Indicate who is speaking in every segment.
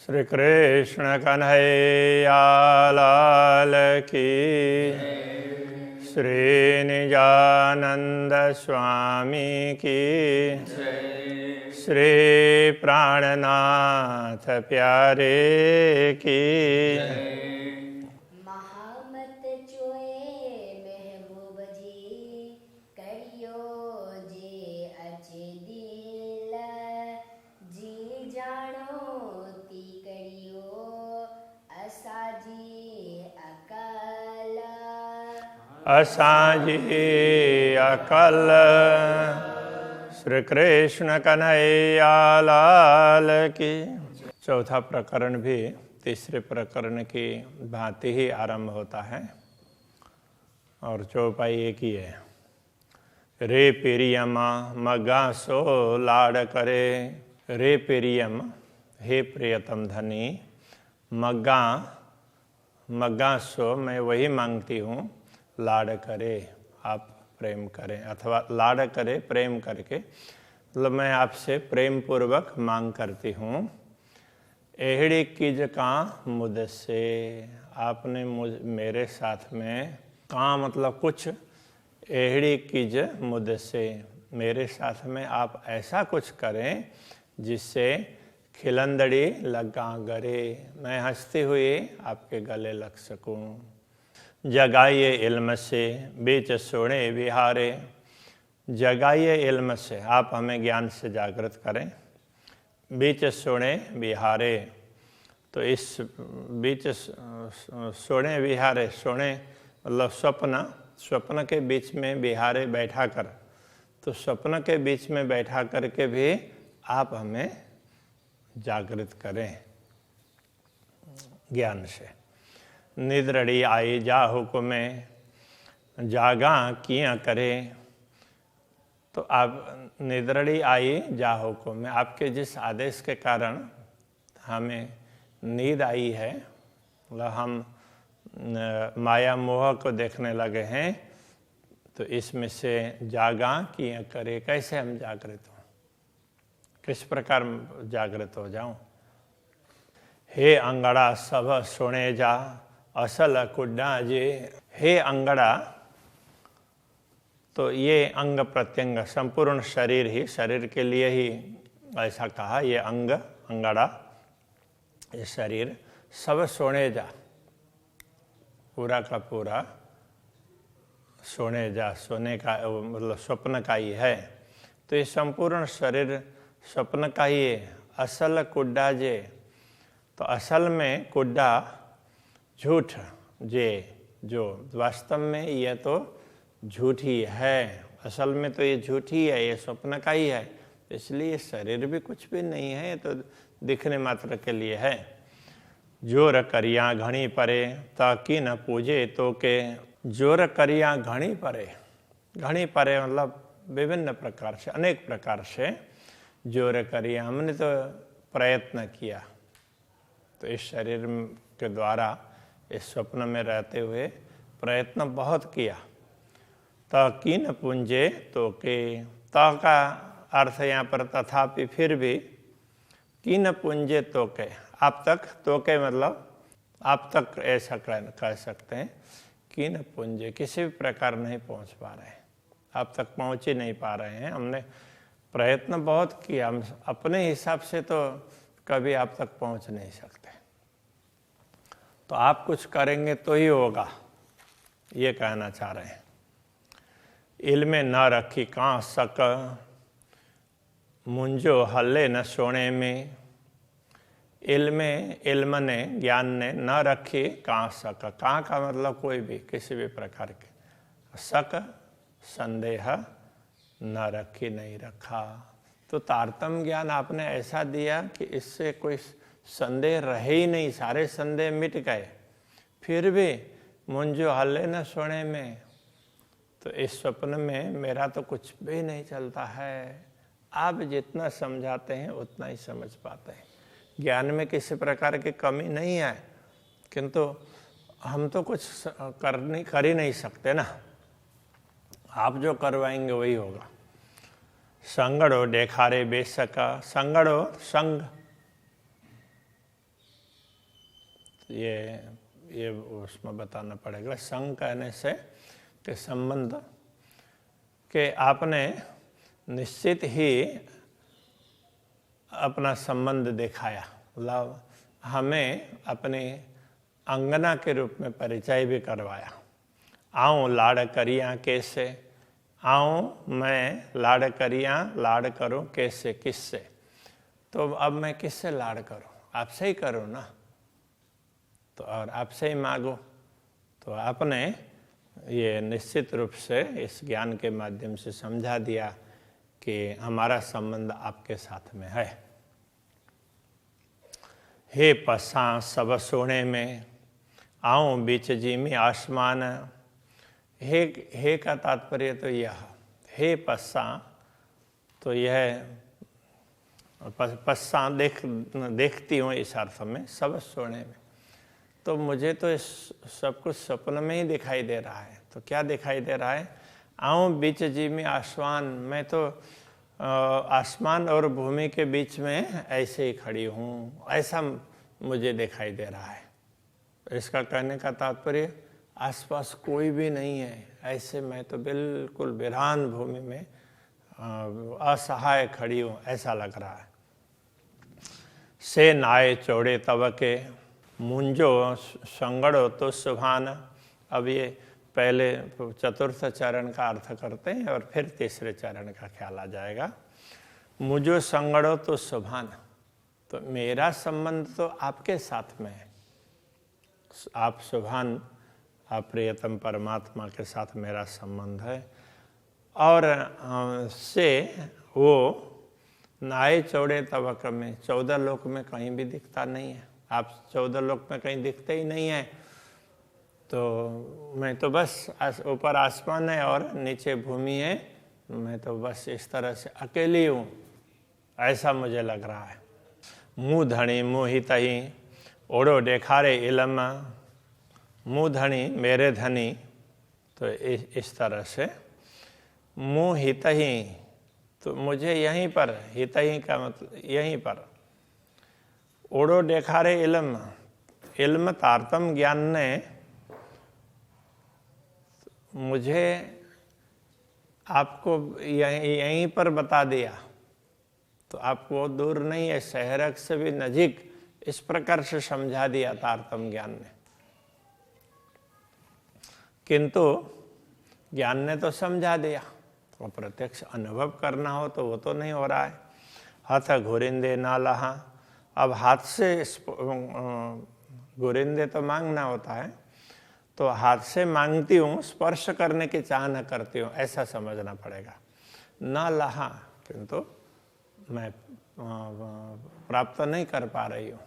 Speaker 1: श्री कृष्ण कन्हैया लाल की, श्री निजानंद स्वामी की, श्री प्राणनाथ प्यारे की।
Speaker 2: महामत चोए महबूब जी करियो जे अचे दिल जी जानो ती करियो असाजी अकल
Speaker 1: असांजी अकल। श्री कृष्ण कन्हैया लाल की। चौथा प्रकरण भी तीसरे प्रकरण की भांति ही आरंभ होता है और चौपाई एक ही है। रे प्रियम मगा सो लाड करे। रे प्रियम, हे प्रियतम धनी। मगा, मगा सो मैं वही मांगती हूँ, लाड करे आप प्रेम करें, अथवा लाड करे प्रेम करके, मतलब मैं आपसे प्रेम पूर्वक मांग करती हूँ। एहड़ी किज का मुझसे, आपने मेरे साथ में, का मतलब कुछ, एहड़ी किज मुझसे, मेरे साथ में आप ऐसा कुछ करें जिससे खिलंदड़ी लगा गरे, मैं हंसती हुई आपके गले लग सकूं। जगाइए इल्म से बीच सोने विहारे। जगाइए इल्म से, आप हमें ज्ञान से जागृत करें। बीच सोने विहारे, तो इस बीच सोने विहारे, सोने मतलब स्वप्न, स्वप्न के बीच में विहारे बैठा कर, तो स्वप्न के बीच में बैठा करके भी आप हमें जागृत करें ज्ञान से। निद्रड़ी आई जा हुक्मे, जागा किया करे। तो आप निद्रड़ी आई जा हुक्मे, आपके जिस आदेश के कारण हमें नींद आई है, मतलब हम माया मोह को देखने लगे हैं, तो इसमें से जागा किया करे, कैसे हम जागृत हों, किस प्रकार जागृत हो जाऊं। हे अंगड़ा सब सुने जा, असल कुड्डा जे। हे अंगड़ा, तो ये अंग प्रत्यंग संपूर्ण शरीर ही, शरीर के लिए ही ऐसा कहा, ये अंग अंगड़ा, ये शरीर सब सोने जा, पूरा का पूरा सोने जा, सोने का मतलब स्वप्न का ही है। तो ये संपूर्ण शरीर स्वप्न का ही है। असल कुड्डा जे, तो असल में कुड्डा झूठ, जे जो वास्तव में यह तो झूठ ही है, असल में तो ये झूठ ही है, ये स्वप्न का ही है, इसलिए शरीर भी कुछ भी नहीं है, ये तो दिखने मात्र के लिए है। जोर करिया घणी परे, ताकि न पूजे तो के। जोर करिया घणी परे, घणी परे मतलब विभिन्न प्रकार से, अनेक प्रकार से जोर करिया, हमने तो प्रयत्न किया, तो इस शरीर के द्वारा इस स्वप्न में रहते हुए प्रयत्न बहुत किया। ताकि न पूंजे तो के, ता का अर्थ यहाँ पर तथापि, फिर भी, कि न पूंजे तो के, आप तक, तो के मतलब आप तक ऐसा कह सकते हैं, कि न पूंजे, किसी भी प्रकार नहीं पहुँच पा रहे हैं, आप तक पहुँच ही नहीं पा रहे हैं। हमने प्रयत्न बहुत किया, हम अपने हिसाब से तो कभी आप तक पहुँच नहीं सकते, तो आप कुछ करेंगे तो ही होगा, ये कहना चाह रहे हैं। इल्मे न रखी का सक, मुंजो हल्ले न सोने में। इल्मे, इल्म ने, ज्ञान ने, न रखी का सक, का मतलब कोई भी, किसी भी प्रकार के, सक संदेह, न रखी नहीं रखा, तो तारतम्य ज्ञान आपने ऐसा दिया कि इससे कोई संदेह रहे ही नहीं, सारे संदेह मिट गए। फिर भी मुंजो हल्ले न सोने में, तो इस स्वप्न में मेरा तो कुछ भी नहीं चलता है। आप जितना समझाते हैं उतना ही समझ पाते हैं, ज्ञान में किसी प्रकार की कमी नहीं है, किंतु हम तो कुछ कर ही नहीं सकते ना, आप जो करवाएंगे वही होगा। संगड़ो देखारे बेसका, संगड़ो संग, ये उसमें बताना पड़ेगा। संग कहने से कि संबंध, कि आपने निश्चित ही अपना संबंध दिखाया, मतलब हमें अपने अंगना के रूप में परिचय भी करवाया। आऊँ लाड़ करियाँ कैसे, आऊँ मैं लाड़ करियाँ, लाड़ करूँ कैसे, किससे। तो अब मैं किससे लाड़ करूँ? आपसे ही करूँ ना, तो और आपसे ही मांगो। तो आपने ये निश्चित रूप से इस ज्ञान के माध्यम से समझा दिया कि हमारा संबंध आपके साथ में है। हे पस्सा सब सोने में, आऊँ बीच जीमी आसमान। हे का तात्पर्य तो यह, हे पस्सा, तो यह पस्सा देखती हूँ इस अर्थ में, सब सोने में। तो मुझे तो इस सब कुछ स्वप्न में ही दिखाई दे रहा है। तो क्या दिखाई दे रहा है? आऊँ बीच जीमी आसमान, मैं तो आसमान और भूमि के बीच में ऐसे ही खड़ी हूँ, ऐसा मुझे दिखाई दे रहा है। इसका कहने का तात्पर्य आसपास कोई भी नहीं है, ऐसे मैं तो बिल्कुल वीरान भूमि में असहाय खड़ी हूँ, ऐसा लग रहा है। से नाये चौड़े तब के, मुंजो संगड़ो तो सुभान। अब ये पहले चतुर्थ चरण का अर्थ करते हैं और फिर तीसरे चरण का ख्याल आ जाएगा। मुझो संगड़ो तो सुभान, तो मेरा संबंध तो आपके साथ में है। आप सुभान, आप प्रियतम परमात्मा के साथ मेरा संबंध है। और से वो नाये चौड़े तबक में, 14 लोक में कहीं भी दिखता नहीं है। आप 14 लोक में कहीं दिखते ही नहीं है। तो मैं तो बस ऊपर आसमान है और नीचे भूमि है, मैं तो बस इस तरह से अकेली हूँ, ऐसा मुझे लग रहा है। मुँह धनी मोहित ही, ओढ़ो देखारे इलम। मुँह धनी मेरे धनी, तो इस तरह से मुँह हित ही, तो मुझे यहीं पर, हित ही का मतलब यहीं पर। ओढ़ो देखारे इल्म, इल्म तारतम ज्ञान ने मुझे आपको यहीं पर बता दिया। तो आपको दूर नहीं है, शहरक से भी नजीक, इस प्रकार से समझा दिया तारतम ज्ञान ने। किंतु ज्ञान ने तो समझा दिया, तो प्रत्यक्ष अनुभव करना हो तो वो तो नहीं हो रहा है। हाथ घुरिंदे ना लहा, अब हाथ से घुरिंदे तो मांगना होता है, तो हाथ से मांगती हूँ, स्पर्श करने की चाह न करती हूँ, ऐसा समझना पड़ेगा। ना लहा, किंतु मैं प्राप्त नहीं कर पा रही हूँ।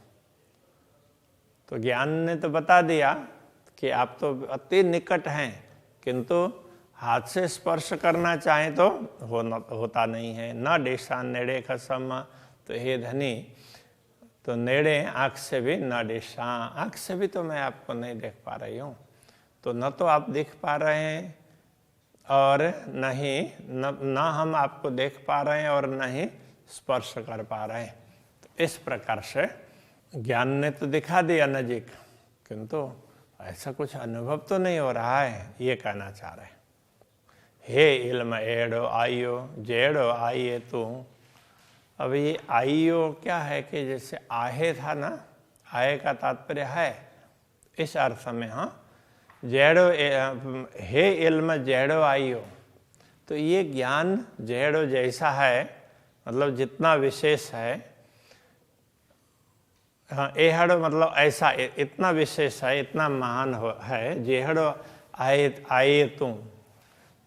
Speaker 1: तो ज्ञान ने तो बता दिया कि आप तो अति निकट हैं, किंतु हाथ से स्पर्श करना चाहें तो होता नहीं है। न डेशान नेड़े खसम, तो हे धनी, तो नेड़े आँख से भी, न डेशा, आँख से भी तो मैं आपको नहीं देख पा रही हूँ। तो न तो आप दिख पा रहे हैं और न हम आपको देख पा रहे हैं और न ही स्पर्श कर पा रहे हैं। तो इस प्रकार से ज्ञान ने तो दिखा दिया नजीक, किंतु ऐसा कुछ अनुभव तो नहीं हो रहा है, ये कहना चाह रहे हैं। हे इल्म एड़ो आइयो, जेड़ो आइए तू। अब ये आइयो क्या है कि जैसे आहे था ना, आए का तात्पर्य है, इस अर्थ में। हाँ, जेड़ो, हे इल्म जेड़ो आइयो, तो ये ज्ञान जेड़ो जैसा है, मतलब जितना विशेष है। हाँ, एहड़ो मतलब ऐसा, इतना विशेष है, इतना महान है। जेहड़ो आए तुम,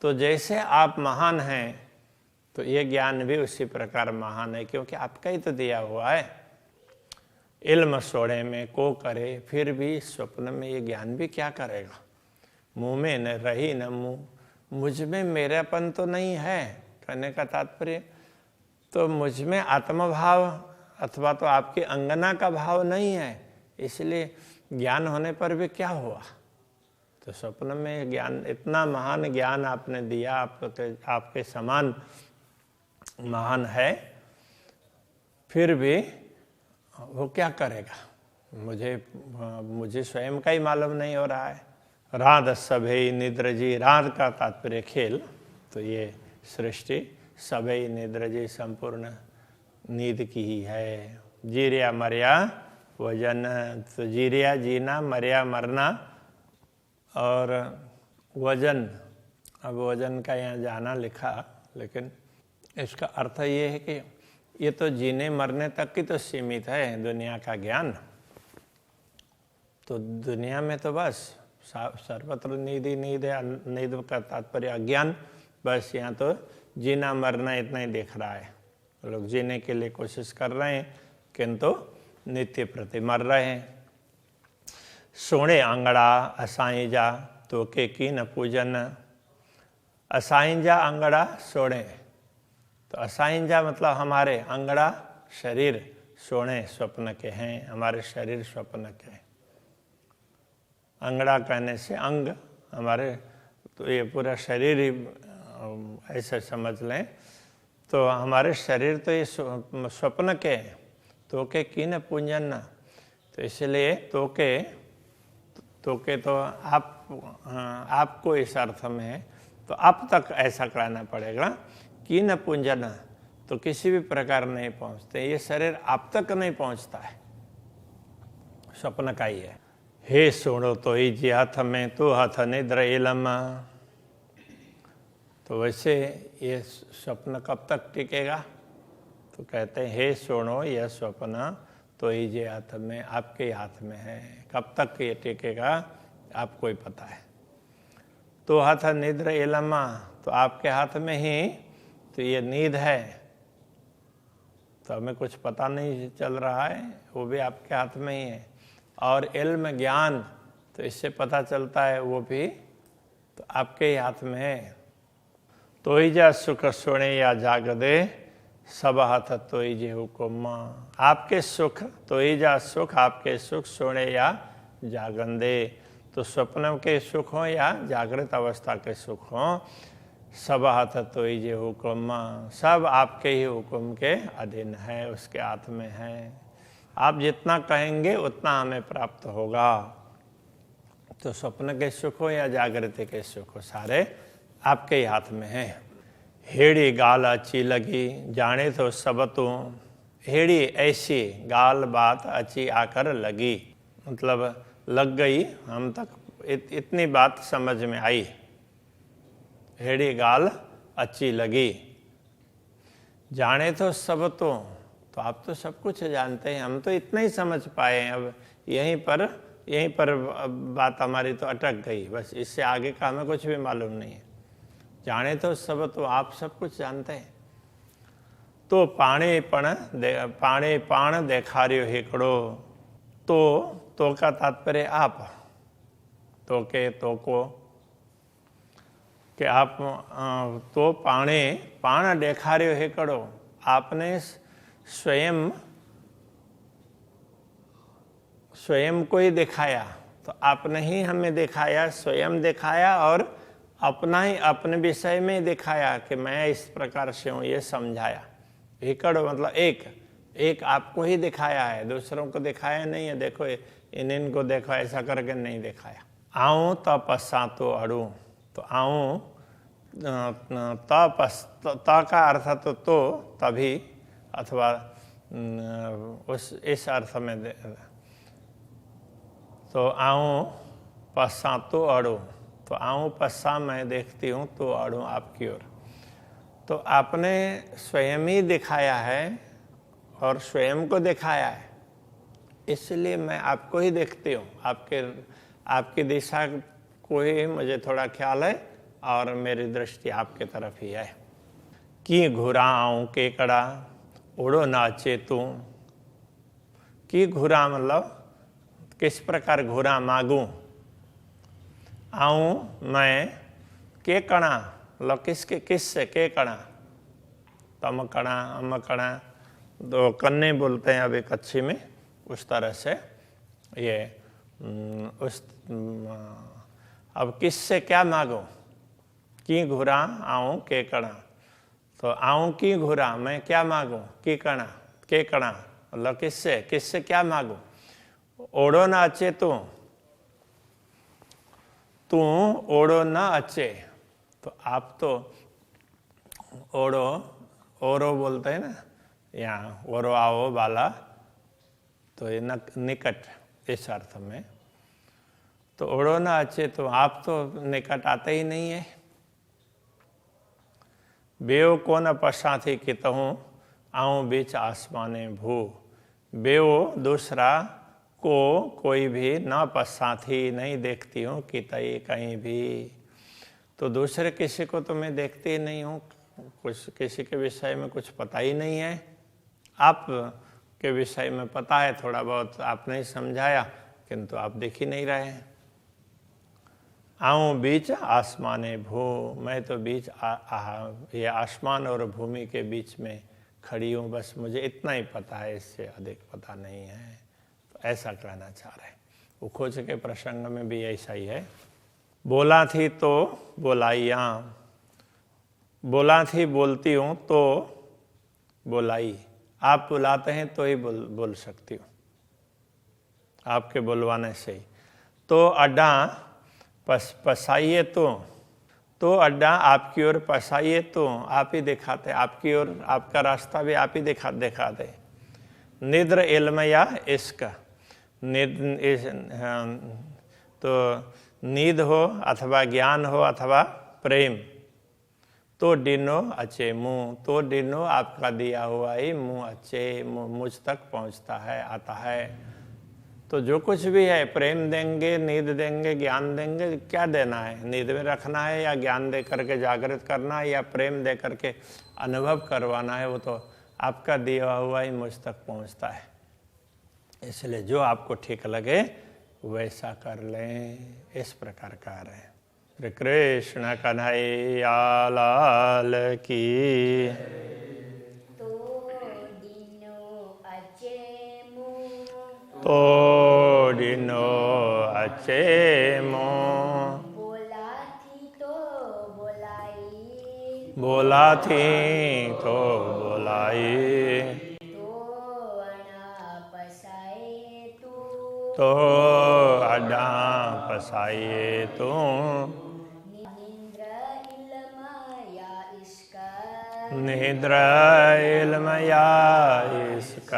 Speaker 1: तो जैसे आप महान हैं, तो ये ज्ञान भी उसी प्रकार महान है, क्योंकि आपका ही तो दिया हुआ है। इल्म सोड़े में को करे, फिर भी स्वप्न में ये ज्ञान भी क्या करेगा। मुँह में न रही न मुँह, मुझ में मेरापन तो नहीं है, कहने का तात्पर्य तो मुझ में आत्मभाव अथवा तो आपकी अंगना का भाव नहीं है, इसलिए ज्ञान होने पर भी क्या हुआ। तो स्वप्न में ज्ञान, इतना महान ज्ञान आपने दिया, आपके समान महान है, फिर भी वो क्या करेगा। मुझे स्वयं का ही मालूम नहीं हो रहा है। रात सभे निद्र जी, रात का तात्पर्य खेल, तो ये सृष्टि सभे निद्र जी संपूर्ण नींद की ही है। जीरिया मरिया वजन, तो जीरिया जीना, मरिया मरना, और वजन, अब वजन का यहाँ जाना लिखा, लेकिन इसका अर्थ ये है कि ये तो जीने मरने तक की तो सीमित है दुनिया का ज्ञान। तो दुनिया में तो बस सर्वत्र नींद ही नींद है। नींद का तात्पर्य अज्ञान, बस यहाँ तो जीना मरना इतना ही दिख रहा है। लोग जीने के लिए कोशिश कर रहे हैं किंतु नित्य प्रति मर रहे हैं। सोने आंगड़ा असाई जा तो के की न पूजन, असाई जा अंगड़ा सोने, तो असाई जा मतलब हमारे, अंगड़ा शरीर, सोने स्वप्न के हैं, हमारे शरीर स्वप्न के हैं। अंगड़ा कहने से अंग हमारे, तो ये पूरा शरीर ही ऐसे समझ लें, तो हमारे शरीर तो ये स्वप्न के हैं। तो के की न पूजन, तो इसलिए तो के तो आपको इस अर्थ में है, तो आप तक ऐसा कराना पड़ेगा। की न पूजन, तो किसी भी प्रकार नहीं पहुंचते, ये शरीर आप तक नहीं पहुंचता है, स्वप्न का ही है। हे सोणो तो ही जी हाथ में तो हाथ निद्र इलम, तो वैसे ये स्वप्न कब तक टिकेगा? तो कहते हैं हे सोणो, यह स्वप्न तो ही जी हाथ में, आपके हाथ में है। कब तक ये टिकेगा आपको ही पता है। तो हाथ निद्र इलमा, तो आपके हाथ में ही तो ये नींद है, तो हमें कुछ पता नहीं चल रहा है, वो भी आपके हाथ में ही है। और इल्म ज्ञान, तो इससे पता चलता है वो भी तो आपके ही हाथ में है। तो ही जा सुख सोने या जागदे, सब हाथ तो ही जे हुक्म, आपके सुख तो ही जा सुख, आपके सुख सोने या जागंदे, तो स्वप्न के सुख हो या जागृत अवस्था के सुख हो, सब हाथ तो ही जे हुक्म, सब आपके ही हुक्म के अधीन है, उसके हाथ में है। आप जितना कहेंगे उतना हमें प्राप्त होगा। तो स्वप्न के सुख हो या जागृति के सुख हो, सारे आपके ही हाथ में है। हेड़ी गाल अच्छी लगी, जाने तो सब तू, हेड़ी ऐसी गाल बात अच्छी आकर लगी, मतलब लग गई हम तक, इतनी बात समझ में आई। हेड़ी गाल अच्छी लगी, जाने तो सब तो आप तो सब कुछ जानते हैं, हम तो इतना ही समझ पाए हैं। अब यहीं पर बात हमारी तो अटक गई, बस इससे आगे का हमें कुछ भी मालूम नहीं है। जाने तो सब तो आप सब कुछ जानते हैं। तो पाणे पाण देखारियो हिकड़ो, तो का तात्पर्य आप, तो के तो को, कि आप तो पाण देखारियो हिकड़ो, आपने स्वयं को ही दिखाया, तो आपने ही हमें दिखाया, स्वयं दिखाया, और अपना ही अपने विषय में दिखाया कि मैं इस प्रकार से हूँ, ये समझाया। एकड़ मतलब एक आपको ही दिखाया है, दूसरों को दिखाया नहीं है। देखो इनको देखो, ऐसा करके नहीं दिखाया। आऊँ तपस्सा तो अड़ू, तो आऊँ त का अर्थ तो तभी, अथवा इस अर्थ में तो आऊँ पश्चा तो अड़ू, तो आऊँ पश्चा मैं देखती हूँ, तो अड़ू आपकी ओर। तो आपने स्वयं ही दिखाया है और स्वयं को दिखाया है, इसलिए मैं आपको ही देखती हूँ। आपकी दिशा को ही मुझे थोड़ा ख्याल है, और मेरी दृष्टि आपके तरफ ही है। की घुरा आऊँ केकड़ा, उड़ो नाचे तू, की घुरा मतलब किस प्रकार घुरा मांगू, आऊँ मैं, के कणा मतलब किससे, के कणा, तम कणा अम कणा, दो कन्ने बोलते हैं अभी कच्छी में, उस तरह से ये अब किससे क्या मांगो, की घुरा आऊँ के कणा, तो आऊँ की घुरा मैं क्या मांगू, की कणा के कणा मतलब किससे क्या मांगू, ओढ़ो ना अचे तू ओढ़ो ना अचे। तो आप तो ओरो बोलते हैं ना, यहाँ ओरो आओ वाला, तो ये निकट इस अर्थ में। तो ओढ़ो ना अचे, तो आप तो निकट आते ही नहीं है। बेओ को न पसाथी कितहूँ आऊँ बीच आसमाने भू। बेओ दूसरा को कोई भी ना पसाथी नहीं देखती हूँ कितई कहीं भी। तो दूसरे किसी को तो मैं देखती ही नहीं हूँ, कुछ किसी के विषय में कुछ पता ही नहीं है। आप के विषय में पता है थोड़ा बहुत, आपने समझाया, किंतु आप देख ही नहीं रहे हैं। आऊँ बीच आसमाने भू, मैं तो बीच ये आसमान और भूमि के बीच में खड़ी हूँ, बस मुझे इतना ही पता है, इससे अधिक पता नहीं है। तो ऐसा कहना चाह रहे हैं। उखोज के प्रसंग में भी ऐसा ही है। बोला थी तो बोलाइया, बोला थी बोलती हूँ तो बोलाई। आप बुलाते हैं तो ही बोल सकती हूँ, आपके बुलवाने से ही। तो अड्डा पसाइए तो अड्डा आपकी ओर पसाइए तो आप ही दिखाते, आपकी ओर आपका रास्ता भी आप ही दिखाते। निद्र इल्म या इश्क, तो नींद हो अथवा ज्ञान हो अथवा प्रेम, तो डिनो अचे मुँह, तो डिनो आपका दिया हुआ ही मुँह अचे मुझ तक पहुँचता है, आता है। तो जो कुछ भी है, प्रेम देंगे, नींद देंगे, ज्ञान देंगे, क्या देना है? नींद में रखना है या ज्ञान दे करके जागृत करना है या प्रेम दे करके अनुभव करवाना है, वो तो आपका दिया हुआ ही मुझ तक पहुँचता है। इसलिए जो आपको ठीक लगे वैसा कर लें, इस प्रकार का रहे। श्री कृष्ण कन्हैया लाल की। तो डिनो अचे मुँह, बोला थी तो बोलाई। तो अड्डा पसाइए तू, निद्र इल्म या इश्क,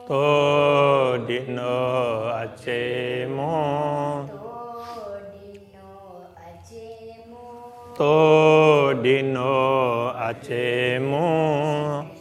Speaker 1: तो डिनो अचे मुँह, तो डिनो अचे मुँह।